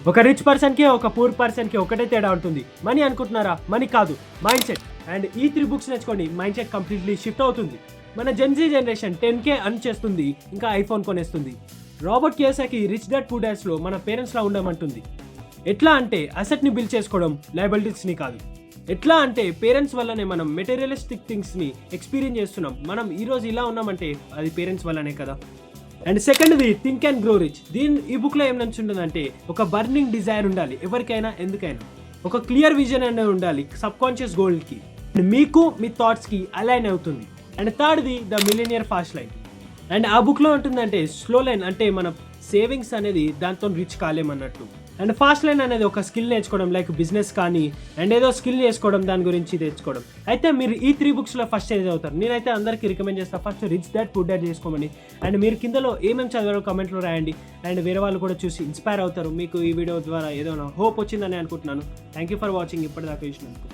ఒక రిచ్ పర్సన్కి ఒక పూర్ పర్సన్కి ఒకటే తేడా ఉంటుంది. మనీ అనుకుంటున్నారా? మనీ కాదు, మైండ్ సెట్. అండ్ ఈ 3 బుక్స్ నేర్చుకోండి, మైండ్ సెట్ కంప్లీట్లీ షిఫ్ట్ అవుతుంది. మన జెన్జీ జనరేషన్ 10K అర్న్ చేస్తుంది, ఇంకా ఐఫోన్ కొనేస్తుంది. Robert Kiyosaki rich dad poor డాడ్స్లో మన పేరెంట్స్లా ఉండమంటుంది. ఎట్లా అంటే అసెట్ని బిల్డ్ చేసుకోవడం, లయబిలిటీస్ని కాదు. ఎట్లా అంటే పేరెంట్స్ వల్లనే మనం మెటీరియలిస్టిక్ థింగ్స్ని ఎక్స్పీరియన్స్ చేస్తున్నాం. మనం ఈరోజు ఇలా ఉన్నామంటే అది పేరెంట్స్ వల్లనే కదా. అండ్ సెకండ్ది థింక్ అండ్ గ్రో రిచ్. ఈ బుక్లో ఏం నచ్చుంటుందంటే ఒక బర్నింగ్ డిజైర్ ఉండాలి ఎవరికైనా, ఎందుకైనా. ఒక క్లియర్ విజన్ అనేది ఉండాలి సబ్ కాన్షియస్ గోల్కి, మీకు మీ థాట్స్కి అలైన్ అవుతుంది. అండ్ థర్డ్ది the millionaire fast lane. And ఆ బుక్లో ఉంటుందంటే స్లో లైన్ అంటే మన సేవింగ్స్ అనేది దాంతో రిచ్ కాలేమన్నట్టు. అండ్ ఫాస్ట్ లైన్ అనేది ఒక స్కిల్ నేర్చుకోవడం, లైక్ బిజినెస్ కానీ అండ్ ఏదో స్కిల్ చేసుకోవడం, దాని గురించి తెచ్చుకోవడం. అయితే మీరు ఈ 3 బుక్స్లో ఫస్ట్ ఏది అవుతారు? నేనైతే అందరికీ రికమెండ్ చేస్తాను first rich dad poor dad చేసుకోమని. అండ్ మీరు కిందలో ఏమేమి చదివారో కమెంట్లో రాయండి. అండ్ వేరే వాళ్ళు కూడా చూసి ఇన్స్పైర్ అవుతారు. మీకు ఈ వీడియో ద్వారా ఏదో హోప్ వచ్చిందని అనుకుంటున్నాను. థ్యాంక్ యూ ఫర్ వాచింగ్ ఇప్పటిదాకా చూసినందుకు.